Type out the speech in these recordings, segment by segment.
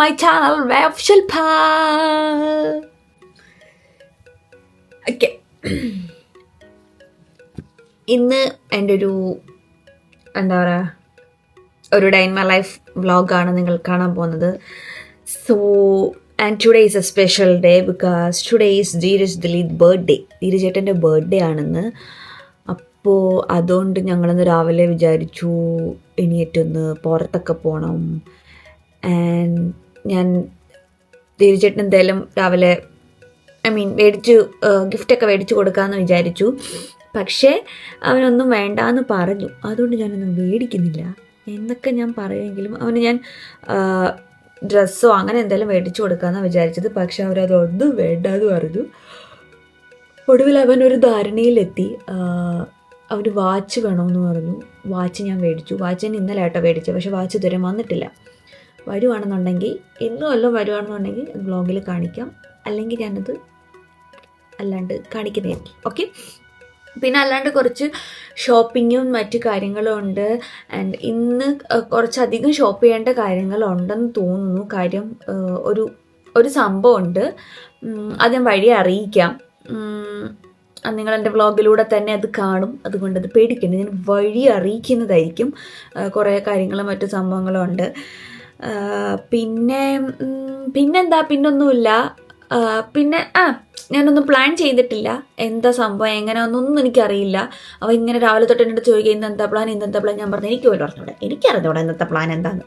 my channel Way of Shilpa. Okay. ഇന്ന് എൻ്റെ എന്താ പറയുക, ഒരു ഡേ ഇൻ മൈ ലൈഫ് വ്ളോഗാണ് നിങ്ങൾ കാണാൻ പോകുന്നത്. So and today is a special day because today is Dheeraj Dileep birthday. ധീരജേട്ടൻ്റെ ബർത്ത്ഡേ ആണെന്ന്. അപ്പോൾ അതുകൊണ്ട് ഞങ്ങളിന്ന് രാവിലെ വിചാരിച്ചു എണീറ്റൊന്ന് പുറത്തൊക്കെ പോകണം. ആൻഡ് ഞാൻ ധീരജേട്ടൻ എന്തായാലും രാവിലെ ഗിഫ്റ്റൊക്കെ മേടിച്ച് കൊടുക്കാമെന്ന് വിചാരിച്ചു. പക്ഷേ അവനൊന്നും വേണ്ടാന്ന് പറഞ്ഞു. അതുകൊണ്ട് ഞാനൊന്നും മേടിക്കുന്നില്ല എന്നൊക്കെ ഞാൻ പറയുമെങ്കിലും അവന് ഞാൻ ഡ്രസ്സോ അങ്ങനെ എന്തെങ്കിലും മേടിച്ചു കൊടുക്കാമെന്നാണ് വിചാരിച്ചത്. പക്ഷെ അവരതൊന്നും വേണ്ടാന്ന് പറഞ്ഞു. ഒടുവിൽ അവനൊരു ധാരണയിലെത്തി. അവന് വാച്ച് വേണമെന്ന് പറഞ്ഞു. വാച്ച് ഞാൻ മേടിച്ചു. വാച്ച് ഞാൻ ഇന്നലെ ആട്ടോ മേടിച്ചത്. പക്ഷേ വാച്ച് ഇതുവരെ വന്നിട്ടില്ല. വരുവാണെന്നുണ്ടെങ്കിൽ ഇന്നും വല്ലതും വരുവാണെന്നുണ്ടെങ്കിൽ വ്ളോഗിൽ കാണിക്കാം. അല്ലെങ്കിൽ ഞാനത് അല്ലാണ്ട് കാണിക്കുന്നതായിരിക്കും. ഓക്കെ. പിന്നെ അല്ലാണ്ട് കുറച്ച് ഷോപ്പിങ്ങും മറ്റു കാര്യങ്ങളും ഉണ്ട്. ആൻഡ് ഇന്ന് കുറച്ചധികം ഷോപ്പ് ചെയ്യേണ്ട കാര്യങ്ങളുണ്ടെന്ന് തോന്നുന്നു. കാര്യം ഒരു സംഭവമുണ്ട്. അത് ഞാൻ വഴി അറിയിക്കാം. നിങ്ങൾ എൻ്റെ വ്ളോഗിലൂടെ തന്നെ അത് കാണും. അതുകൊണ്ട് അത് പേടിക്കണ്ട, ഞാൻ വഴി അറിയിക്കുന്നതായിരിക്കും. കുറേ കാര്യങ്ങളും മറ്റു സംഭവങ്ങളും ഉണ്ട്. പിന്നെന്താ, പിന്നൊന്നുമില്ല. പിന്നെ ഞാനൊന്നും പ്ലാൻ ചെയ്തിട്ടില്ല. എന്താ സംഭവം എങ്ങനെയാണെന്നൊന്നും എനിക്കറിയില്ല. അവ ഇങ്ങനെ രാവിലെ തൊട്ട് എന്നോട് ചോദിക്കുക ഇന്നെന്താ പ്ലാൻ. ഞാൻ പറഞ്ഞു എനിക്ക് പോയി പറഞ്ഞൂടെ, എനിക്കറിഞ്ഞൂടെ ഇന്നത്തെ പ്ലാൻ എന്താന്ന്.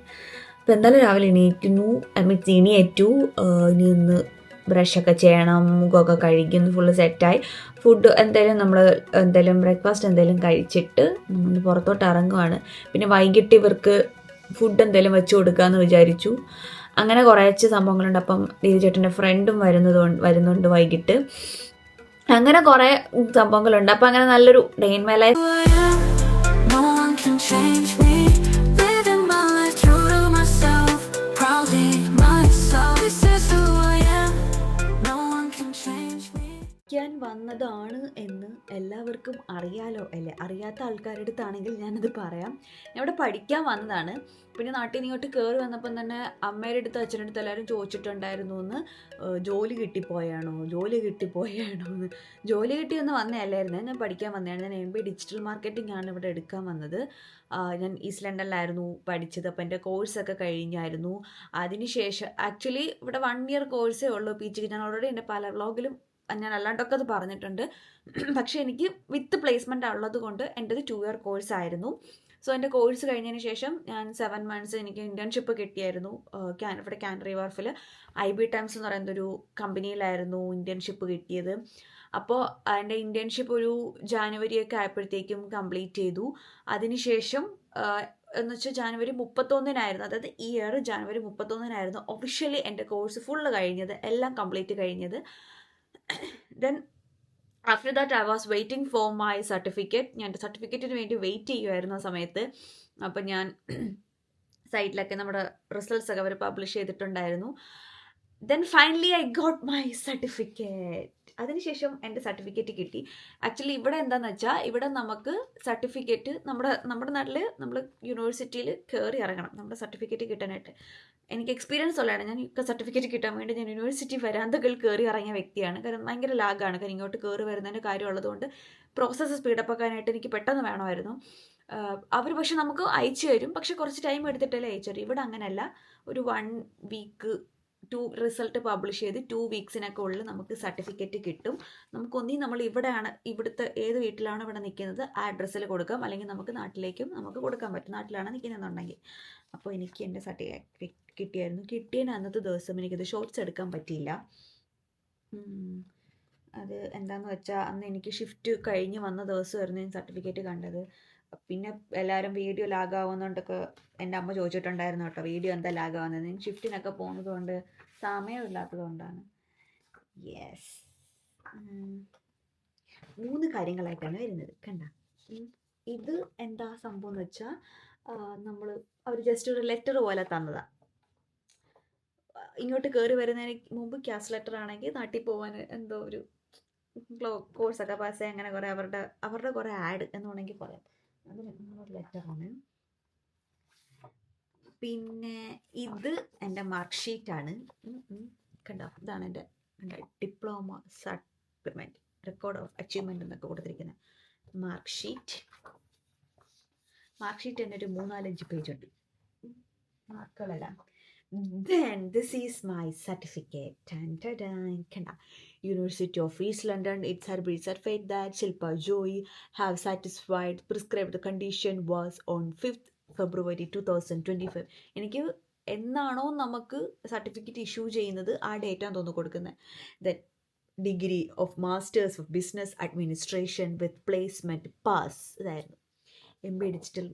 അപ്പോൾ എന്തായാലും രാവിലെ എണീറ്റു. ഇനി ഒന്ന് ബ്രഷൊക്കെ ചെയ്യണം, മുഖമൊക്കെ കഴുകി ഫുള്ള് സെറ്റായി. ഫുഡ് എന്തായാലും ബ്രേക്ക്ഫാസ്റ്റ് എന്തെങ്കിലും കഴിച്ചിട്ട് നമ്മൾ പുറത്തോട്ട് ഇറങ്ങുവാണ്. പിന്നെ വൈകിട്ട് ഇവർക്ക് ഫുഡ് എന്തെങ്കിലും വെച്ച് കൊടുക്കാമെന്ന് വിചാരിച്ചു. അങ്ങനെ കുറച്ച് സംഭവങ്ങളുണ്ട്. അപ്പം ധീരജേട്ടൻ്റെ ഫ്രണ്ടും വരുന്നുണ്ട് വൈകിട്ട്. അങ്ങനെ കുറേ സംഭവങ്ങളുണ്ട്. അപ്പം അങ്ങനെ നല്ലൊരു ഡേ ഇൻ മൈ ലൈഫ്. ഞാൻ വന്നതാണ് എന്ന് എല്ലാവർക്കും അറിയാലോ അല്ലേ? അറിയാത്ത ആൾക്കാരുടെ അടുത്താണെങ്കിൽ ഞാനത് പറയാം. ഞാൻ ഇവിടെ പഠിക്കാൻ വന്നതാണ്. പിന്നെ നാട്ടിൽ നിന്ന് ഇങ്ങോട്ട് കയറി വന്നപ്പം തന്നെ അമ്മയുടെ അടുത്ത് അച്ഛൻ്റെ അടുത്ത് എല്ലാവരും ചോദിച്ചിട്ടുണ്ടായിരുന്നു എന്ന് ജോലി കിട്ടിപ്പോയാണോ എന്ന്. ജോലി കിട്ടിയൊന്നും വന്നതല്ലായിരുന്നു, ഞാൻ പഠിക്കാൻ വന്നതാണ്. ഞാൻ MBA ഡിജിറ്റൽ മാർക്കറ്റിംഗ് ആണ് ഇവിടെ എടുക്കാൻ വന്നത്. ഞാൻ ഈസ്റ്റ് ലണ്ടനിലായിരുന്നു പഠിച്ചത്. അപ്പോൾ എൻ്റെ കോഴ്സൊക്കെ കഴിഞ്ഞായിരുന്നു. അതിനുശേഷം ആക്ച്വലി ഇവിടെ 1 ഇയർ കോഴ്സേ ഉള്ളൂ PG. ഞാൻ ഓൾറെഡി എൻ്റെ പല വ്ളോഗിലും ഞാൻ അല്ലാണ്ടൊക്കെ അത് പറഞ്ഞിട്ടുണ്ട്. പക്ഷേ എനിക്ക് വിത്ത് പ്ലേസ്മെൻ്റ് ഉള്ളത് കൊണ്ട് എൻ്റെ ഒരു 2 ഇയർ കോഴ്സായിരുന്നു. സോ എൻ്റെ കോഴ്സ് കഴിഞ്ഞതിന് ശേഷം ഞാൻ 7 മന്ത്സ് എനിക്ക് ഇൻറ്റേൺഷിപ്പ് കിട്ടിയായിരുന്നു. ഇവിടെ കാനറി വാർഫിൽ IB ടൈംസ് എന്ന് പറയുന്ന ഒരു കമ്പനിയിലായിരുന്നു ഇൻറ്റേൺഷിപ്പ് കിട്ടിയത്. അപ്പോൾ എൻ്റെ ഇൻറ്റേൺഷിപ്പ് ഒരു ജാനുവരിയൊക്കെ ആയപ്പോഴത്തേക്കും കംപ്ലീറ്റ് ചെയ്തു. അതിനുശേഷം എന്ന് വെച്ചാൽ ജാനുവരി 31-നായിരുന്നു, അതായത് ഈ ഇയർ ജാനുവരി 31-നായിരുന്നു ഒഫീഷ്യലി എൻ്റെ കോഴ്സ് ഫുള്ള് കഴിഞ്ഞത്, എല്ലാം കംപ്ലീറ്റ് കഴിഞ്ഞത്. Then after that I was waiting for my certificate. ഞാൻ എൻ്റെ സർട്ടിഫിക്കറ്റിന് വേണ്ടി വെയിറ്റ് ചെയ്യുമായിരുന്നു ആ സമയത്ത്. അപ്പം ഞാൻ സൈറ്റിലൊക്കെ നമ്മുടെ റിസൾട്ട്സ് ഒക്കെ അവർ പബ്ലിഷ് ചെയ്തിട്ടുണ്ടായിരുന്നു. Then finally I got my certificate. അതിനുശേഷം എൻ്റെ സർട്ടിഫിക്കറ്റ് കിട്ടി. ആക്ച്വലി ഇവിടെ എന്താണെന്ന് വെച്ചാൽ ഇവിടെ നമുക്ക് സർട്ടിഫിക്കറ്റ് നമ്മുടെ നാട്ടിൽ നമ്മൾ യൂണിവേഴ്സിറ്റിയിൽ കയറി ഇറങ്ങണം നമ്മുടെ സർട്ടിഫിക്കറ്റ് കിട്ടാനായിട്ട്. എനിക്ക് എക്സ്പീരിയൻസ് ഉള്ളതാണ്. ഞാൻ സർട്ടിഫിക്കറ്റ് കിട്ടാൻ വേണ്ടി ഞാൻ യൂണിവേഴ്സിറ്റി വരാന്തകൾ കയറി ഇറങ്ങിയ വ്യക്തിയാണ്. കാരണം ഭയങ്കര ലാഗാണ്. കാരണം ഇങ്ങോട്ട് കയറി വരുന്നതിൻ്റെ കാര്യമുള്ളതുകൊണ്ട് പ്രോസസ്സ് സ്പീഡപ്പ് ആക്കാനായിട്ട് എനിക്ക് പെട്ടെന്ന് വേണമായിരുന്നു. അവർ പക്ഷെ നമുക്ക് അയച്ചു തരും, പക്ഷെ കുറച്ച് ടൈം എടുത്തിട്ടല്ലേ അയച്ചു തരും. ഇവിടെ അങ്ങനെയല്ല. ഒരു 1 വീക്ക് റിസൾട്ട് പബ്ലിഷ് ചെയ്ത് 2 വീക്സിനൊക്കെ ഉള്ളിൽ നമുക്ക് സർട്ടിഫിക്കറ്റ് കിട്ടും. നമ്മൾ ഇവിടുത്തെ ഏത് വീട്ടിലാണോ ഇവിടെ നിൽക്കുന്നത് ആ അഡ്രസ്സിൽ കൊടുക്കാം, അല്ലെങ്കിൽ നമുക്ക് നാട്ടിലേക്കും നമുക്ക് കൊടുക്കാൻ പറ്റും, നാട്ടിലാണ് നിൽക്കുന്നതെന്നുണ്ടെങ്കിൽ. അപ്പോൾ എനിക്ക് എൻ്റെ സർട്ടിഫിക്കറ്റ് കിട്ടിയായിരുന്നു. കിട്ടിയതിന് അന്നത്തെ ദിവസം എനിക്കത് ഷോർട്സ് എടുക്കാൻ പറ്റിയില്ല. അത് എന്താണെന്ന് വെച്ചാൽ അന്ന് എനിക്ക് ഷിഫ്റ്റ് കഴിഞ്ഞ് വന്ന ദിവസമായിരുന്നു ഞാൻ സർട്ടിഫിക്കറ്റ് കണ്ടത്. പിന്നെ എല്ലാവരും വീഡിയോ ലാഗാവുന്നതുകൊണ്ടൊക്കെ എൻ്റെ അമ്മ ചോദിച്ചിട്ടുണ്ടായിരുന്നു കേട്ടോ, വീഡിയോ എന്താ ലാഗാവുന്നത്. ഷിഫ്റ്റിനൊക്കെ പോകുന്നത് കൊണ്ട് സമയമില്ലാത്തത് കൊണ്ടാണ്. യെസ്, 3 കാര്യങ്ങളായിട്ടാണ് വരുന്നത്. കണ്ട, ഇത് എന്താ സംഭവം എന്ന് വെച്ചാൽ അവർ ജസ്റ്റ് ഒരു ലെറ്റർ പോലെ തന്നതാണ്. ഇങ്ങോട്ട് കയറി വരുന്നതിന് മുമ്പ് ക്യാഷ് ലെറ്റർ ആണെങ്കിൽ നാട്ടിൽ പോകാൻ എന്തോ ഒരു കോഴ്സൊക്കെ പാസ് ചെയ്യാൻ അങ്ങനെ കുറേ അവരുടെ കുറേ ആഡ് എന്ന് വേണമെങ്കിൽ പറയാം. അതിന് ലെറ്ററാണ്. പിന്നെ ഇത് എൻ്റെ മാർക്ക് ഷീറ്റാണ്. കണ്ടോ, ഇതാണ് എൻ്റെ diploma certificate record of achievement എന്നൊക്കെ കൊടുത്തിരിക്കുന്ന മാർക്ക് ഷീറ്റ്. മാർക്ക് ഷീറ്റ് തന്നെ ഒരു 3-4 പേജ് ഉണ്ട്, മാർക്കുകളെല്ലാം. Then this is my certificate. Kanda. University of East London. It's her certificate that Shilpa Joy have satisfied prescribed the condition was on 5th February 2025. എനിക്ക് എന്നാണോ നമുക്ക് certificate issue ചെയ്യുന്നത് ആ date ആണ് തോന്നുന്നു കൊടുക്കുന്നത്. Then degree of masters of business administration with placement pass. ഇതായിരുന്നു MBA digital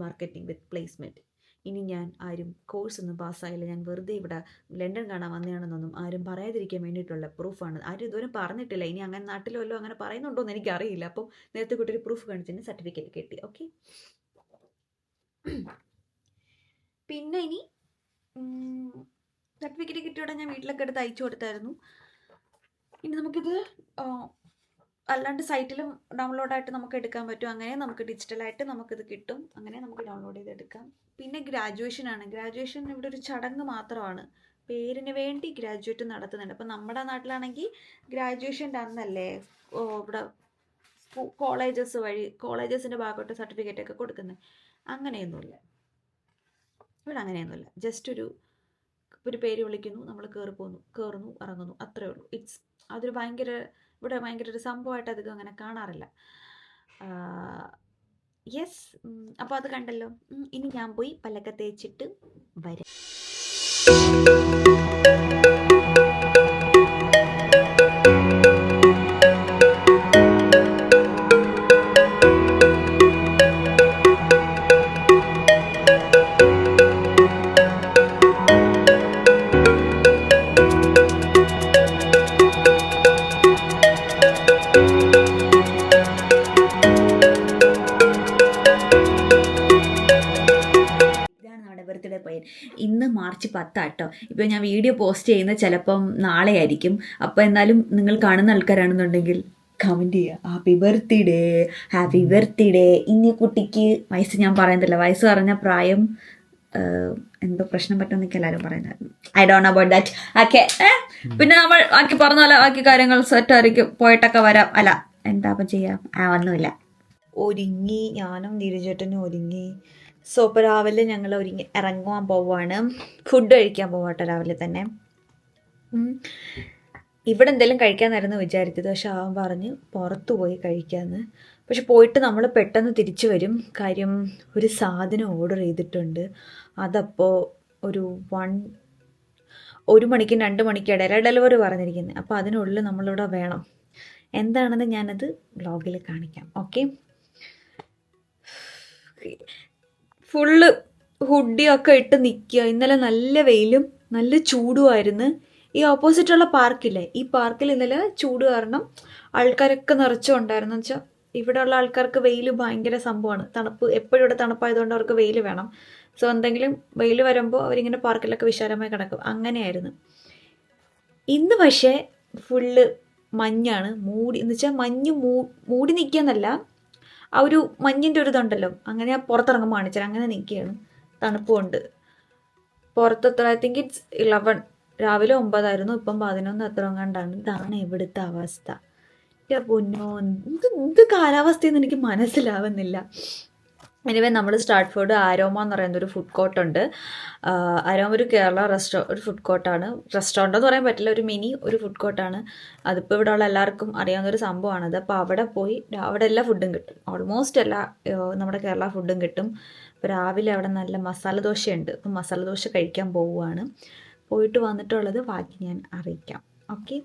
marketing with placement. ഇനി ഞാൻ ആരും കോഴ്സ് ഒന്നും പാസ്സായില്ല, ഞാൻ വെറുതെ ഇവിടെ ലണ്ടൻ കാണാൻ വന്നതാണെന്നൊന്നും ആരും പറയാതിരിക്കാൻ വേണ്ടിയിട്ടുള്ള പ്രൂഫാണ്. ആരും ഇതുവരെ പറഞ്ഞിട്ടില്ല. ഇനി അങ്ങനെ നാട്ടിലോ വല്ലതും അങ്ങനെ പറയുന്നുണ്ടോ എന്ന് എനിക്കറിയില്ല. അപ്പം നേരത്തെ കൂട്ടി ഒരു പ്രൂഫ് കാണിച്ചതിന് സർട്ടിഫിക്കറ്റ് കിട്ടി. ഓക്കെ, പിന്നെ ഇനി സർട്ടിഫിക്കറ്റ് കിട്ടിയോടെ ഞാൻ വീട്ടിലൊക്കെ എടുത്ത് അയച്ചു കൊടുത്തായിരുന്നു. ഇനി നമുക്കിത് അല്ലാണ്ട് സൈറ്റിലും ഡൗൺലോഡായിട്ട് നമുക്ക് എടുക്കാൻ പറ്റും. അങ്ങനെ നമുക്ക് ഡിജിറ്റലായിട്ട് നമുക്കിത് കിട്ടും. അങ്ങനെ നമുക്ക് ഡൗൺലോഡ് ചെയ്തെടുക്കാം. പിന്നെ ഗ്രാജുവേഷനാണ്. ഗ്രാജുവേഷൻ ഇവിടെ ഒരു ചടങ്ങ് മാത്രമാണ്, പേരിന് വേണ്ടി ഗ്രാജുവേറ്റ് നടത്തുന്നുണ്ട്. അപ്പം നമ്മുടെ നാട്ടിലാണെങ്കിൽ ഗ്രാജുവേഷൻ്റെ അന്നല്ലേ ഇവിടെ കോളേജസ് വഴി കോളേജസിൻ്റെ ഭാഗമായിട്ട് സർട്ടിഫിക്കറ്റൊക്കെ കൊടുക്കുന്നത്. അങ്ങനെയൊന്നുമില്ല ഇവിടെ, അങ്ങനെയൊന്നുമില്ല. ജസ്റ്റ് ഒരു പേര് വിളിക്കുന്നു, നമ്മൾ കയറുന്നു ഇറങ്ങുന്നു, അത്രേ ഉള്ളൂ. അതൊരു ഇവിടെ ഭയങ്കര ഒരു സംഭവമായിട്ട് അധികം അങ്ങനെ കാണാറില്ല. യെസ്, അപ്പോൾ അത് കണ്ടല്ലോ. ഇനി ഞാൻ പോയി പല്ലൊക്കെ തേച്ചിട്ട് വരാം. ഇന്ന് മാർച്ച് 10 കേട്ടോ. ഇപ്പോൾ ഞാൻ വീഡിയോ പോസ്റ്റ് ചെയ്യുന്നത് ചിലപ്പം നാളെ ആയിരിക്കും. അപ്പോൾ എന്നാലും നിങ്ങൾ കാണുന്ന ആൾക്കാരാണെന്നുണ്ടെങ്കിൽ കമൻറ്റ് ചെയ്യുക, ഹാപ്പി ബർത്ത്ഡേ. ഇനി കുട്ടിക്ക് വയസ്സ് ഞാൻ പറയുന്നില്ല, വയസ്സ് പറഞ്ഞ പ്രായം എന്തോ പ്രശ്നം പറ്റുമെന്നൊക്കെ എല്ലാവരും പറയുന്നത്. I don't know about that. Okay, പിന്നെ നമ്മൾ ബാക്കി പറഞ്ഞാലോ, ബാക്കി കാര്യങ്ങൾ സെറ്റായിരിക്കും. പോയിട്ടൊക്കെ വരാം. അല്ല, എന്താ അപ്പം ചെയ്യാം, ഒന്നുമില്ല. ഒരുങ്ങി, ഞാനും നീരജേട്ടനും ഒരുങ്ങി. സോ ഇപ്പോൾ രാവിലെ ഞങ്ങൾ ഒരുങ്ങി ഇറങ്ങുവാൻ പോവാണ്. ഫുഡ് കഴിക്കാൻ പോവാട്ടോ രാവിലെ തന്നെ. ഇവിടെ എന്തെങ്കിലും കഴിക്കാമെന്നായിരുന്നു വിചാരിച്ചത്, പക്ഷെ അവൻ പറഞ്ഞ് പുറത്തു പോയി കഴിക്കാമെന്ന്. പക്ഷെ പോയിട്ട് നമ്മൾ പെട്ടെന്ന് തിരിച്ചു വരും. കാര്യം ഒരു സാധനം ഓർഡർ ചെയ്തിട്ടുണ്ട്. അതപ്പോൾ ഒരു 1 മണിക്കും 2 മണിക്കും ഇടയില ഡെലിവറി പറഞ്ഞിരിക്കുന്നത്. അപ്പോൾ അതിനുള്ളിൽ നമ്മളിവിടെ വേണം. എന്താണെന്ന് ഞാനത് വ്ളോഗിൽ കാണിക്കാം. ഓക്കെ, ഫുള്ള് ഹുഡിയൊക്കെ ഇട്ട് നിൽക്കുക. ഇന്നലെ നല്ല വെയിലും നല്ല ചൂടുമായിരുന്നു. ഈ ഓപ്പോസിറ്റുള്ള പാർക്കില്ലേ, ഈ പാർക്കിൽ ഇന്നലെ ചൂട് കാരണം ആൾക്കാരൊക്കെ നിറച്ചുണ്ടായിരുന്നു. വെച്ചാൽ ഇവിടെയുള്ള ആൾക്കാർക്ക് വെയിൽ ഭയങ്കര സംഭവമാണ്. തണുപ്പ് എപ്പോഴും ഇവിടെ തണുപ്പായതുകൊണ്ട് അവർക്ക് വെയിൽ വേണം. സോ എന്തെങ്കിലും വെയിൽ വരുമ്പോൾ അവരിങ്ങനെ പാർക്കിലൊക്കെ വിശാലമായി കിടക്കും. അങ്ങനെയായിരുന്നു. ഇന്ന് പക്ഷേ ഫുള്ള് മഞ്ഞാണ്, മൂടി എന്ന് വെച്ചാൽ മഞ്ഞ് മൂടി നിൽക്കുകയെന്നല്ല, ആ ഒരു മഞ്ഞിൻ്റെ ഒരു ഇതുണ്ടല്ലോ. അങ്ങനെ ഞാൻ പുറത്തിറങ്ങുമ്പോൾ കാണിച്ചാൽ അങ്ങനെ നിൽക്കുകയാണ്. തണുപ്പുണ്ട്. പുറത്തെത്ര ഐ തിങ്ക് ഇറ്റ്സ് 11, രാവിലെ 9 ആയിരുന്നു, ഇപ്പം 11 എത്ര കണ്ടാണ്. ഇതാണ് ഇവിടുത്തെ അവസ്ഥ. പൊന്നോ, എന്ത് കാലാവസ്ഥയെന്ന് എനിക്ക് മനസ്സിലാവുന്നില്ല. എനിവേ നമ്മൾ സ്റ്റാർട്ട്ഫോർഡ് ആരോമ എന്ന് പറയുന്ന ഒരു ഫുഡ് കോർട്ടുണ്ട്. ആരോമ ഒരു കേരള ഒരു ഫുഡ് കോർട്ടാണ്. റെസ്റ്റോറൻ്റ് എന്ന് പറയാൻ പറ്റില്ല, ഒരു ഫുഡ് കോർട്ടാണ്. അതിപ്പോൾ ഇവിടെ ഉള്ള എല്ലാവർക്കും അറിയാവുന്നൊരു സംഭവമാണത്. അപ്പോൾ അവിടെ പോയി അവിടെ എല്ലാ ഫുഡും കിട്ടും, ഓൾമോസ്റ്റ് എല്ലാ നമ്മുടെ കേരള ഫുഡും കിട്ടും. അപ്പോൾ രാവിലെ അവിടെ നല്ല മസാല ദോശയുണ്ട്. അപ്പം മസാല ദോശ കഴിക്കാൻ പോവുകയാണ്. പോയിട്ട് വന്നിട്ടുള്ളത് ബാക്കി ഞാൻ അറിയിക്കാം. ഓക്കെ,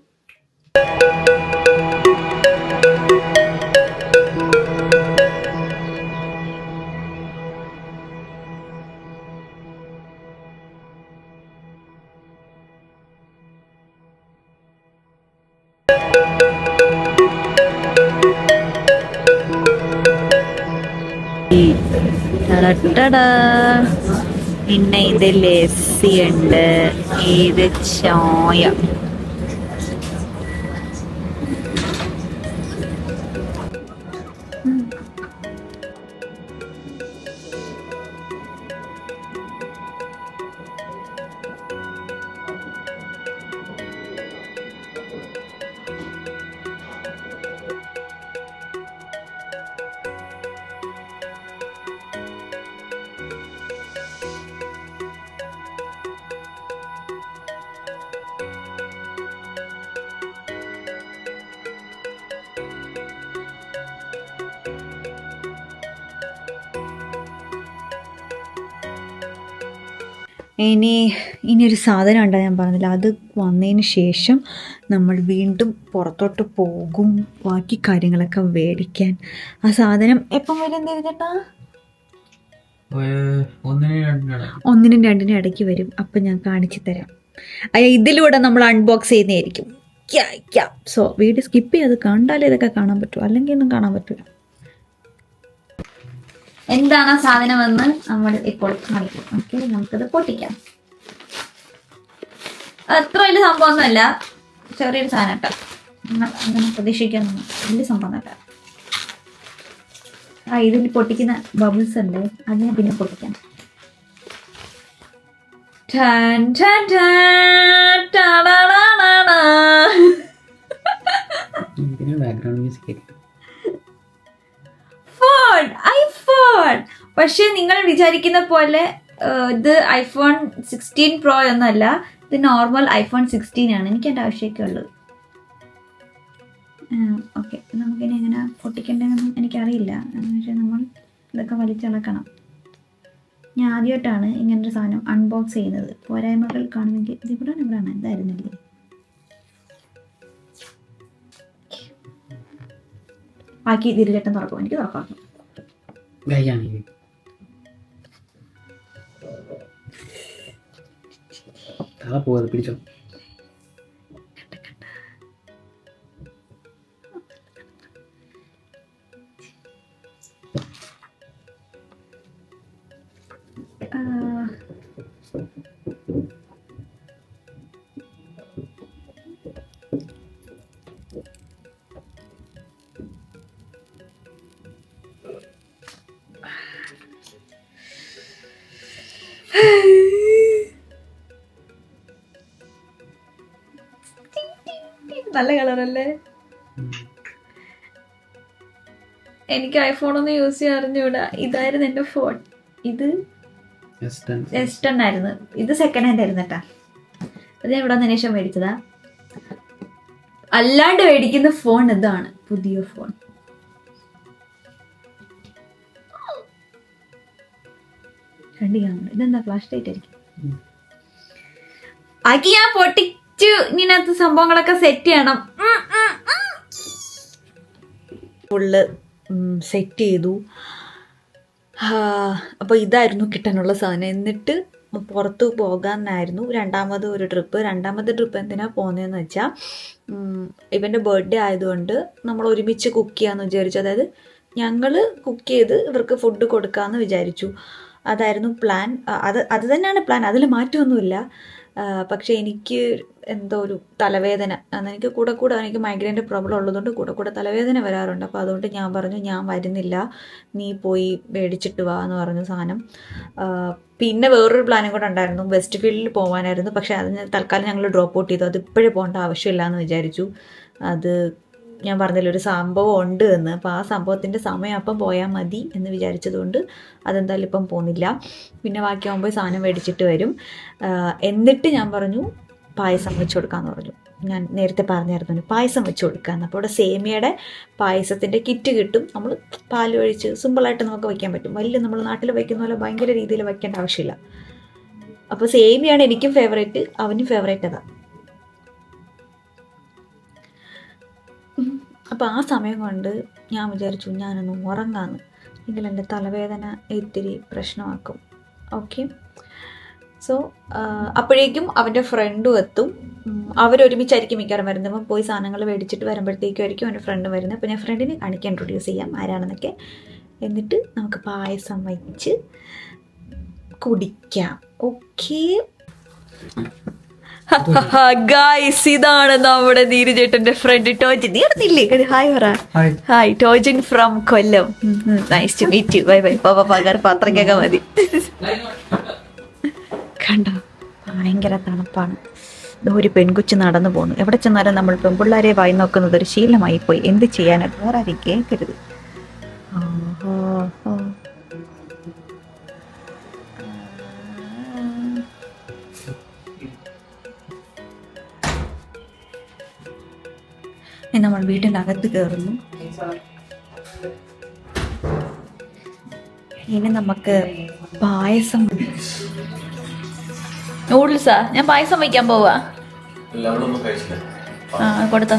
പിന്നെ ഇത് ലസ്സി ഉണ്ട്, ഇത് ചായ. ഇനിയൊരു സാധനം ഉണ്ടോ ഞാൻ പറഞ്ഞില്ല, അത് വന്നതിന് ശേഷം നമ്മൾ വീണ്ടും പുറത്തോട്ട് പോകും ബാക്കി കാര്യങ്ങളൊക്കെ മേടിക്കാൻ. ആ സാധനം എപ്പം വരും ചേട്ടാ? 1-2 ഇടയ്ക്ക് വരും. അപ്പം ഞാൻ കാണിച്ചു തരാം. ഇതിലൂടെ നമ്മൾ അൺബോക്സ് ചെയ്യുന്നതായിരിക്കും. സോ വീഡിയോ സ്കിപ്പ് ചെയ്ത് കണ്ടാലേ ഇതൊക്കെ കാണാൻ പറ്റും, അല്ലെങ്കിൽ ഒന്നും കാണാൻ പറ്റില്ല. എന്താണ് ആ സാധനമെന്ന് നമ്മൾ ഇപ്പോൾ കാണിക്കും. ഓക്കെ, നമുക്കത് പൊട്ടിക്കാം. അത്ര വലിയ സംഭവമൊന്നുമല്ല, ചെറിയൊരു സാധനം കേട്ടോ. അങ്ങനെ പ്രതീക്ഷിക്കാനൊന്നും വലിയ സംഭവം കേട്ടോ. ഇതിൽ പൊട്ടിക്കുന്ന ബബിൾസ് ഉണ്ട്, അതിനെ പിന്നെ പൊട്ടിക്കാം. ഐഫോൺ. പക്ഷെ നിങ്ങൾ വിചാരിക്കുന്ന പോലെ ഇത് iPhone 16 Pro ഒന്നല്ല, ഇത് നോർമൽ iPhone 16 ആണ്. എനിക്ക് എൻ്റെ ആവശ്യമൊക്കെ ഉള്ളത്. ഓക്കെ, നമുക്കിനി എങ്ങനെ പൊട്ടിക്കേണ്ടതെന്നും എനിക്കറിയില്ല. പക്ഷേ നമ്മൾ ഇതൊക്കെ വലിച്ചിളക്കണം. ഞാൻ ആദ്യമായിട്ടാണ് ഇങ്ങനൊരു സാധനം അൺബോക്സ് ചെയ്യുന്നത്. പോരായ്മകൾ കാണുമെങ്കിൽ ഇവിടെയാണ് എന്തായിരുന്നില്ലേ. ബാക്കി തിരിച്ചേട്ടൻ തുറക്കും, എനിക്ക് തുറക്കാം. പിടിച്ചോ. നല്ല കളറല്ലേ? എനിക്ക് ഐഫോണൊന്നും യൂസ് ചെയ്യാൻ അറിഞ്ഞൂടാ. ഇതായിരുന്നു എൻ്റെ ഫോൺ. ഇത് S10 ആയിരുന്നു. ഇത് സെക്കൻഡ് ഹാൻഡ് ആയിരുന്നു കേട്ടാ. അത് ഞാൻ ഇവിടെ വന്നതിന് ശേഷം മേടിച്ചതാ. അല്ലാണ്ട് മേടിക്കുന്ന ഫോൺ ഇതാണ്, പുതിയ ഫോൺ. ഇതെന്താ ഫ്ലാഷ് ലൈറ്റ് ആയിരിക്കും. ആക്കി ഞാൻ പൊട്ടിച്ചു. ഇതിനകത്ത് സംഭവങ്ങളൊക്കെ സെറ്റ് ചെയ്യണം. ഫുള്ള് സെറ്റ് ചെയ്തു. അപ്പോൾ ഇതായിരുന്നു കിട്ടാനുള്ള സാധനം. എന്നിട്ട് പുറത്ത് പോകാനായിരുന്നു രണ്ടാമത്തെ ട്രിപ്പ്. എന്തിനാണ് പോകുന്നതെന്ന് വെച്ചാൽ, ഇവൻ്റെ ബർത്ത്ഡേ ആയതുകൊണ്ട് നമ്മൾ ഒരുമിച്ച് കുക്ക് ചെയ്യാമെന്ന് വിചാരിച്ചു. അതായത് ഞങ്ങൾ കുക്ക് ചെയ്ത് ഇവർക്ക് ഫുഡ് കൊടുക്കാമെന്ന് വിചാരിച്ചു. അതായിരുന്നു പ്ലാൻ. അത് തന്നെയാണ് പ്ലാൻ, അതിൽ മാറ്റമൊന്നുമില്ല. പക്ഷേ എനിക്ക് എന്തോ ഒരു തലവേദന, എനിക്ക് എനിക്ക് മൈഗ്രെയിൻ്റെ പ്രോബ്ലം ഉള്ളതുകൊണ്ട് കൂടെ തലവേദന വരാറുണ്ട്. അപ്പോൾ അതുകൊണ്ട് ഞാൻ പറഞ്ഞു, ഞാൻ വരുന്നില്ല, നീ പോയി മേടിച്ചിട്ട് വാ എന്ന് പറഞ്ഞു സാധനം. പിന്നെ വേറൊരു പ്ലാനും കൂടെ ഉണ്ടായിരുന്നു, വെസ്റ്റ് ഫീൽഡിൽ പോകാനായിരുന്നു. പക്ഷേ അതിന് തൽക്കാലം ഞങ്ങൾ ഡ്രോപ്പ് ഔട്ട് ചെയ്തു. അത് ഇപ്പോഴേ പോകേണ്ട ആവശ്യമില്ല എന്ന് വിചാരിച്ചു. അത് ഞാൻ പറഞ്ഞില്ല, ഒരു സംഭവം ഉണ്ട് എന്ന്. അപ്പോൾ ആ സംഭവത്തിൻ്റെ സമയം അപ്പം പോയാൽ മതി എന്ന് വിചാരിച്ചതുകൊണ്ട് അതെന്തായാലും ഇപ്പം പോകുന്നില്ല. പിന്നെ ബാക്കിയാകുമ്പോൾ സാധനം മേടിച്ചിട്ട് വരും. എന്നിട്ട് ഞാൻ പറഞ്ഞു പായസം വെച്ച് കൊടുക്കാമെന്ന് പറഞ്ഞു. ഞാൻ നേരത്തെ പറഞ്ഞായിരുന്നു പായസം വെച്ച് കൊടുക്കാമെന്ന്. അപ്പോൾ ഇവിടെ സേമിയയുടെ പായസത്തിൻ്റെ കിറ്റ് കിട്ടും. നമ്മൾ പാൽ ഒഴിച്ച് സിമ്പിളായിട്ട് നമുക്ക് വയ്ക്കാൻ പറ്റും. വലിയ നമ്മൾ നാട്ടിൽ വയ്ക്കുന്ന പോലെ ഭയങ്കര രീതിയിൽ വയ്ക്കേണ്ട ആവശ്യമില്ല. അപ്പോൾ സേമിയാണ് എനിക്കും ഫേവറേറ്റ്, അവനും ഫേവറേറ്റ് അതാണ്. അപ്പോൾ ആ സമയം കൊണ്ട് ഞാൻ വിചാരിച്ചു ഞാനൊന്ന് ഉറങ്ങാമെന്ന്. എങ്കിൽ എൻ്റെ തലവേദന ഇത്തിരി പ്രശ്നമാക്കും. ഓക്കെ, സോ അപ്പോഴേക്കും അവൻ്റെ ഫ്രണ്ടും എത്തും. അവരൊരുമിച്ചായിരിക്കും മിക്കവാറും വരുന്നത്. അപ്പം പോയി സാധനങ്ങൾ മേടിച്ചിട്ട് വരുമ്പോഴത്തേക്കും അവൻ്റെ ഫ്രണ്ട് വരുന്നത്. അപ്പോൾ ഞാൻ ഫ്രണ്ടിനെ കാണിക്കാൻ ഇൻട്രൊഡ്യൂസ് ചെയ്യാം ആരാണെന്നൊക്കെ. എന്നിട്ട് നമുക്ക് പായസം വെച്ച് കുടിക്കാം. ഓക്കെ ഗായ്സ്, ഇതാണ് നമ്മുടെ നീരജേട്ടന്റെ ഫ്രണ്ട് ടോജിൻ. നീ അറിഞ്ഞില്ലേ? ഹായ് പറ. Hi, Tojin from Kollam. Nice to meet you. Bye bye. പകർ പത്രക്കൊക്കെ മതി. കണ്ടോ, ഭയങ്കര തണുപ്പാണ്. ഒരു പെൺകുച്ച് നടന്നു പോകുന്നു. എവിടെ ചെന്നാലും നമ്മൾ പെൺപിള്ളേരെ വായി നോക്കുന്നത് ഒരു ശീലമായി പോയി. എന്ത് ചെയ്യാനത്? വേറെ ആരും കേൾക്കരുത്. നമ്മൾ വീട്ടിൻ്റെ അകത്ത് കയറുന്നു. ഇനി നമുക്ക് പായസം നൂഡിൽസാ? ഞാൻ പായസം വയ്ക്കാൻ പോവാ. ആ കൊടുത്തോ.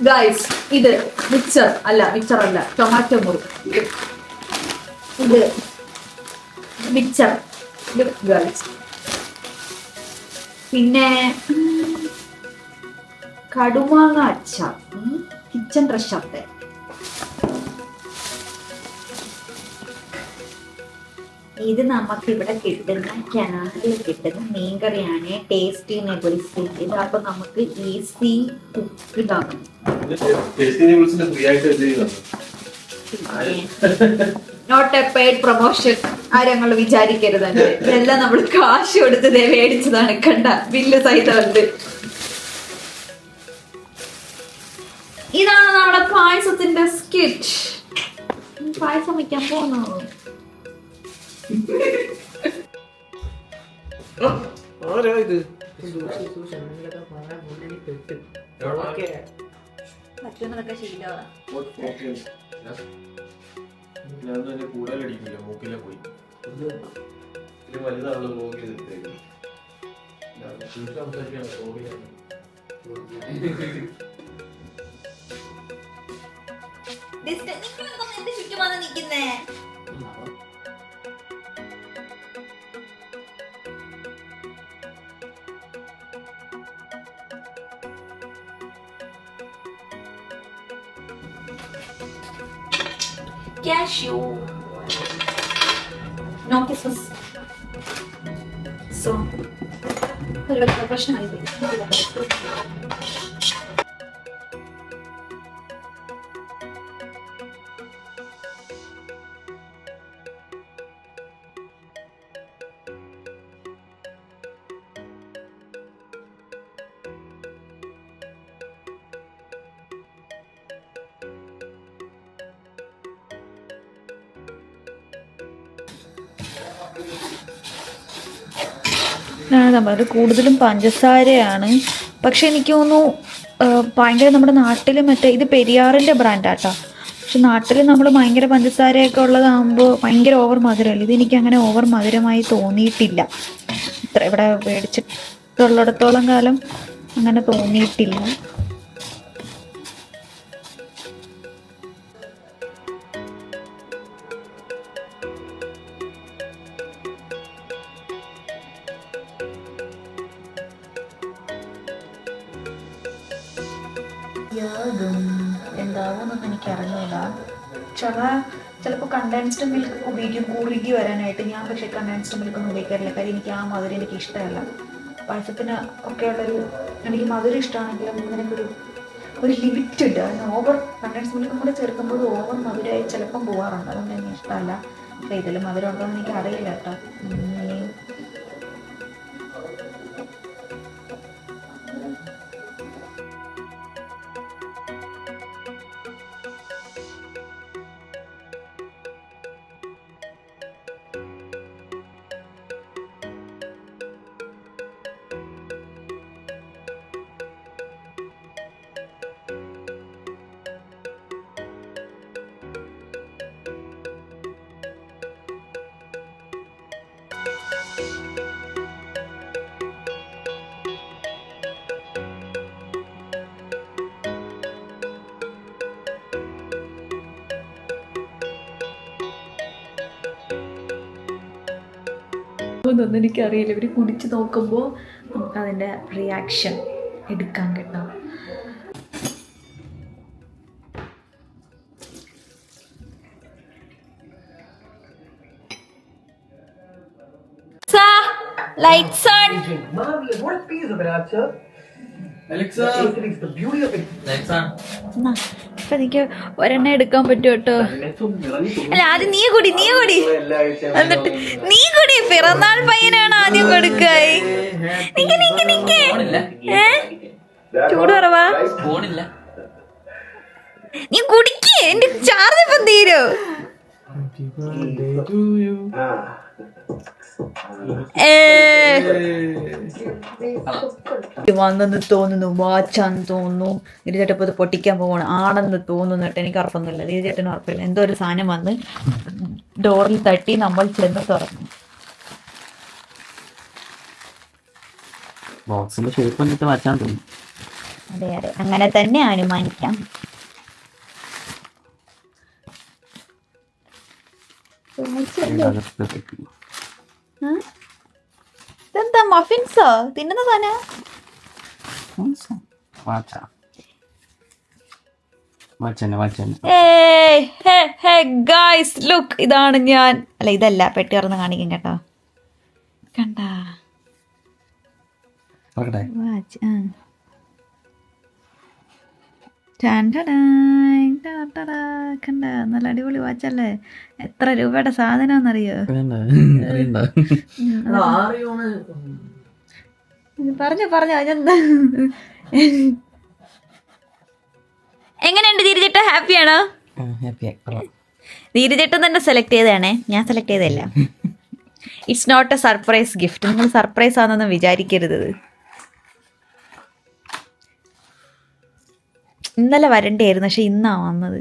ഗൈസ്, ഇത് മിക്സർ അല്ല, ടൊമാറ്റോ മുറി. ഇത് മിക്സർ ഗൈസ്. പിന്നെ കടുമാങ്ങ അച്ചാർ, കിച്ചൺ ട്രഷറിന്റെ. ഇത് നമുക്ക് ഇവിടെ കിട്ടുന്ന കാനഡയിൽ കിട്ടുന്ന മീൻകറിയാണ്. ടേസ്റ്റി നെബിൾസ്. ഇത് അപ്പൊ നമുക്ക് ഈസി കുക്കിലാണ്. നോട്ട് എ പെയ്ഡ് പ്രൊമോഷൻ ആരങ്ങൾ വിചാരിക്കരുത്. ഇതെല്ലാം നമ്മൾ കാശ് കൊടുത്ത് മേടിച്ചതാണ്. കണ്ട ബില്ല് സഹിതമുണ്ട്. ഇതാണ് നമ്മുടെ പായസത്തിന്റെ സ്കിറ്റ്. പായസം വയ്ക്കാൻ പോകുന്നു. പറ്റുന്നതൊക്കെ ശീലമാണ്. കൂടുതലടിക്കില്ല, മൂക്കിലെ പോയി വലുതാണല്ലോ മൂക്കിൽ. ചുറ്റുമാണ് നിൽക്കുന്നേ. Cashew. No kisses. So, ഒരു പ്രശ്നമായി. നമ്മൾ കൂടുതലും പഞ്ചസാരയാണ്. പക്ഷെ എനിക്ക് തോന്നുന്നു ഭയങ്കര നമ്മുടെ നാട്ടിൽ മറ്റേ ഇത് പെരിയാറിൻ്റെ ബ്രാൻഡാട്ടോ. പക്ഷെ നാട്ടിൽ നമ്മൾ ഭയങ്കര പഞ്ചസാരയൊക്കെ ഉള്ളതാകുമ്പോൾ ഭയങ്കര ഓവർ മധുരമല്ല. ഇതെനിക്ക് അങ്ങനെ ഓവർ മധുരമായി തോന്നിയിട്ടില്ല. ഇത്ര ഇവിടെ മേടിച്ചിട്ടുള്ളിടത്തോളം കാലം അങ്ങനെ തോന്നിയിട്ടില്ല. എന്താവുമെന്നൊന്നും എനിക്കറിയില്ല. ചിലപ്പോൾ കണ്ടൻസ്ഡ് മിൽക്ക് ഉപയോഗിക്കും കുറുകി വരാനായിട്ട്. ഞാൻ പക്ഷേ കണ്ടൻസ്ഡ് മിൽക്കൊന്നും ഉപയോഗിക്കാറില്ല. കാര്യം എനിക്ക് ആ മധുരം എനിക്ക് ഇഷ്ടമല്ല. പായസത്തിന് ഒക്കെ ഉള്ളൊരു എനിക്ക് മധുരം ഇഷ്ടമാണെങ്കിലും ഇതിനൊരു ലിമിറ്റ് ഉണ്ട്. അതിന് ഓവർ കണ്ടൻസ്ഡ് മിൽക്കും കൂടെ ചേർക്കുമ്പോൾ ഓവർ മധുരമായി ചിലപ്പം പോകാറുണ്ട്. അതുകൊണ്ട് എനിക്ക് ഇഷ്ടമല്ല. പക്ഷേ ഇതിൽ മധുരം ഉണ്ടോ എന്ന് എനിക്ക് അറിയില്ല കേട്ടോ. ഒന്നും എനിക്കറിയില്ല. ഇവർ കുടിച്ച് നോക്കുമ്പോൾ നമുക്കതിൻ്റെ റിയാക്ഷൻ എടുക്കാൻ കേട്ടോ. Lights on. What piece of it, sir? Alexa. It's the beauty of it. Lights on. ഇപ്പൊ എനിക്ക് ഒരെണ്ണ എടുക്കാൻ പറ്റും കേട്ടോ. അല്ല ആദ്യം നീ കൂടി എന്നിട്ട് നീ കൂടി. പിറന്നാൾ പയ്യനാണ് ആദ്യം കൊടുക്കായി. ചൂട് കുറവാ. നീ കുടിക്കേ. എന്റെ ചാർജ് ഇപ്പം തീരോ. വന്നെന്ന് തോന്നുന്നു. വാച്ചാന്ന് തോന്നുന്നു. ഗിരിചേട്ടൻ ഇത് പൊട്ടിക്കാൻ പോകണം ആണെന്ന് തോന്നുന്നു കേട്ടോ. എനിക്ക് ഉറപ്പൊന്നുമില്ല. ഗിരിചേട്ടന് ഉറപ്പില്ല. എന്തോ ഒരു സാധനം വന്ന് ഡോറിൽ തട്ടി നമ്മൾ ചെന്ന് തുറന്നു. ബോക്സിന്റെ ഷേപ്പ് കണ്ടിട്ട് വാച്ചാൻ തോന്നി. അതെ അതെ, അങ്ങനെ തന്നെ അനുമാനിക്കാം. ഇതെന്താ മഫിൻസോ? തിന്നുന്ന സാധന? ഗായ്സ് ഇതാണ് ഞാൻ. അല്ല ഇതല്ല, പെട്ടി തുറന്ന് കാണിക്കും കേട്ടോ. കണ്ടാ വാച്ച്? കണ്ട, നല്ല അടിപൊളി വാച്ചല്ലേ? എത്ര രൂപയുടെ സാധനമാണെന്നറിയോ? പറഞ്ഞു അതെന്താ? എങ്ങനെയുണ്ട് ധീരജേട്ട? ഹാപ്പിയാണോ? ധീരജേട്ടൻ തന്നെ സെലക്ട് ചെയ്തതാണേ, ഞാൻ സെലക്ട് ചെയ്തതല്ല. It's not a surprise gift. നിങ്ങൾ സർപ്രൈസ് ആണെന്നൊന്നും വിചാരിക്കരുത്. ഇന്നലെ വരണ്ടായിരുന്നു, പക്ഷെ ഇന്നാ വന്നത്.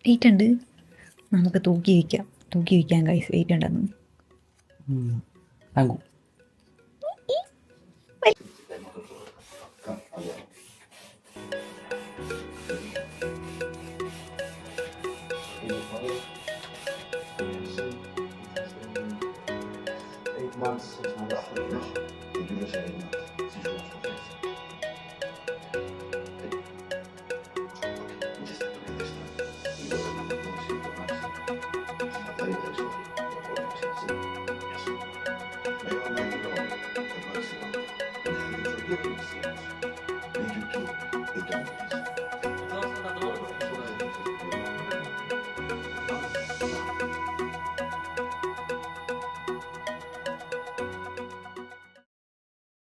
വെയിറ്റ് ഉണ്ട്, നമുക്ക് തൂക്കി വിൽക്കാം ഗൈസ്. വെയിറ്റ് ഉണ്ടെന്ന്.